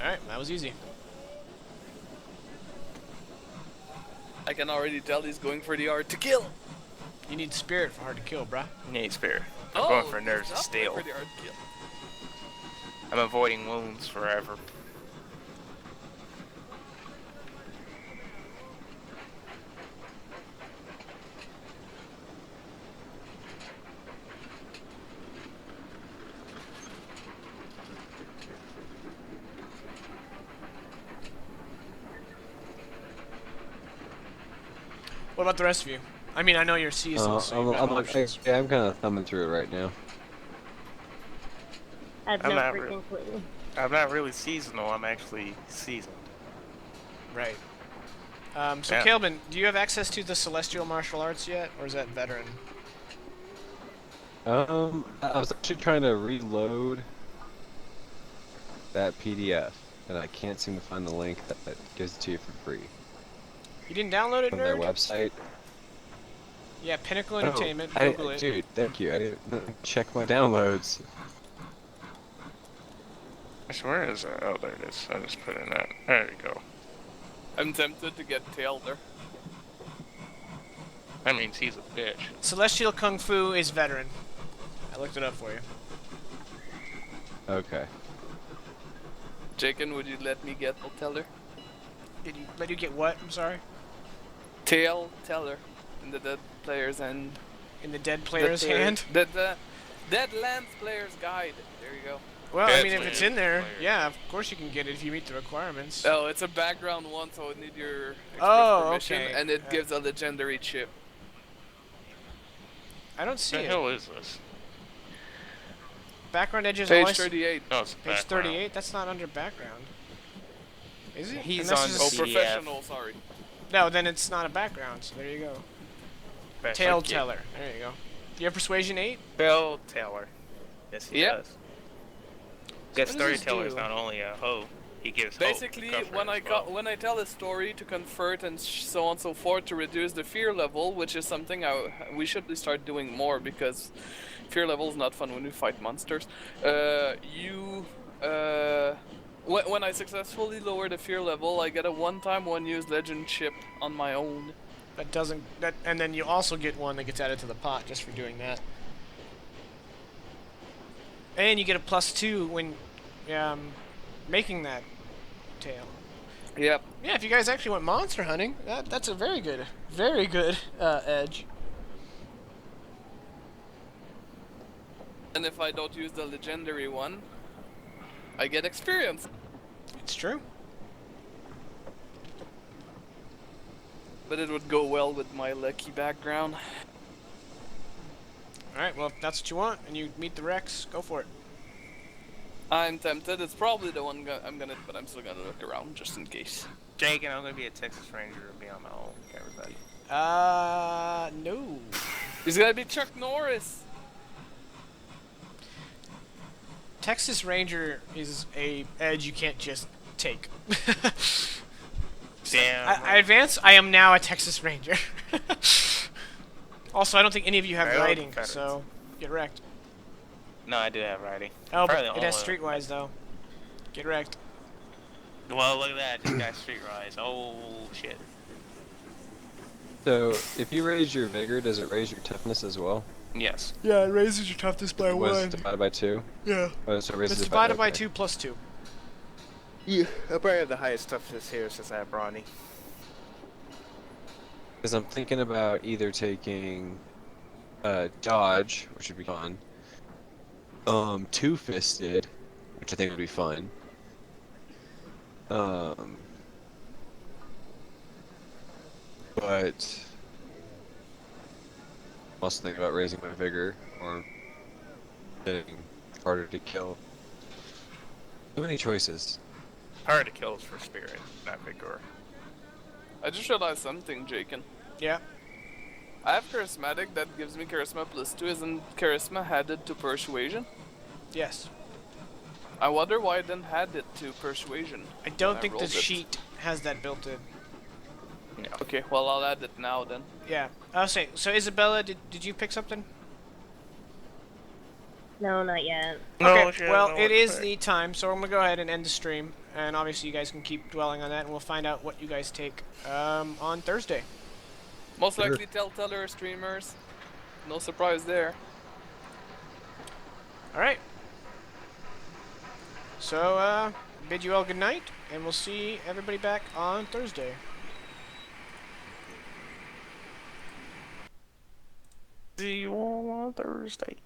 Alright, that was easy. I can already tell he's going for the art to kill. You need spirit for hard to kill, bruh. Need spirit. I'm going for nerves he's of not going steel. for the art to kill. I'm avoiding wounds forever. What about the rest of you? I mean, I know you're seasoned, so you've got options. I'm kind of thumbing through it right now. I have I'm no not freaking clue. I'm not really seasonal, I'm actually seasoned. Right. So Yeah. Calebin, do you have access to the celestial martial arts yet, or is that veteran? I was actually trying to reload that PDF, and I can't seem to find the link that gives it to you for free You didn't download it, from their nerd? website. Yeah, Pinnacle Oh, Entertainment. Google it. Dude, thank you. I didn't check my downloads. Where is it? Oh, there it is. I just put it in that. There we go. I'm tempted to get Tailder. That means he's a bitch. Celestial Kung Fu is veteran. I looked it up for you. Okay. Jaken, would you let me get Teller? Did you let you get what? I'm sorry. Tail Teller in the Dead Player's End. In the dead player's hand. The Deadlands Player's Guide. There you go. Well, I Dead mean, if it's Player's in there, Player. yeah, of course you can get it if you meet the requirements. Oh, it's a background one, so I would need your express Oh, permission, okay. and it gives a legendary chip. I don't see What the it. hell is this? Background edges. Page always... 38. No, it's Page background. 38. That's not under background. Is it? He's Unless on it's- Oh, the PDF. professional, sorry. No, then it's not a background. So there you go. But Tale like, teller. There you go. Do you have persuasion 8? Bill Taylor. Yes, he Yep. does. Good So what does this storyteller is do? not only a hoe, he gives Basically, hope. to when comfort I as well. when I tell a story to convert and so on and so forth to reduce the fear level, which is something we should start doing more because fear level is not fun when we fight monsters. When I successfully lower the fear level, I get a one-time one-use legend chip on my own. That doesn't. That and then you also get one that gets added to the pot just for doing that. And you get a +2 when making that tail. Yep. Yeah, if you guys actually went monster hunting, that's a very good edge. And if I don't use the legendary one, I get experience. It's true. But it would go well with my lucky background. Alright, well, if that's what you want, and you meet the Rex, go for it. I'm tempted. It's probably the one I'm gonna, but I'm still gonna look around just in case. Jake and I'm gonna be a Texas Ranger and be on my own. Everybody. No. He's gonna be Chuck Norris. Texas Ranger is a edge you can't just take. Damn. I advance, I am now a Texas Ranger. Also, I don't think any of you have I love riding, Confederates. so get wrecked. No, I do have riding. Oh, Probably but the it has only- streetwise though. Get wrecked. Well, look at that. This guy's street rise. Oh shit. So, if you raise your vigor, does it raise your toughness as well? Yes. Yeah, it raises your toughness by Was divided by 2? Yeah. Oh, so it raises It's it divided by okay. 2 plus 2. Yeah, I probably have the highest toughness here since I have brawny. Because I'm thinking about either taking dodge, which would be fun. Two-fisted, which I think would be fun. But I'm also thinking about raising my vigor or getting harder to kill. Too many choices. Hard to kill is for spirit, not vigor. I just realized something, Jaken. Yeah. I have charismatic that gives me charisma +2. Isn't charisma added to persuasion? Yes. I wonder why I didn't add it to persuasion. I don't when think the rolled it. sheet has that built in. No. Okay, well I'll add it now then. Yeah. I'll say. So Isabella, did you pick something? No, not yet. Okay. Well, it is the time, so I'm gonna go ahead and end the stream, and obviously you guys can keep dwelling on that, and we'll find out what you guys take on Thursday. Most Sure. likely Telltale streamers. No surprise there. All right. So bid you all good night, and we'll see everybody back on Thursday. See you all on Thursday.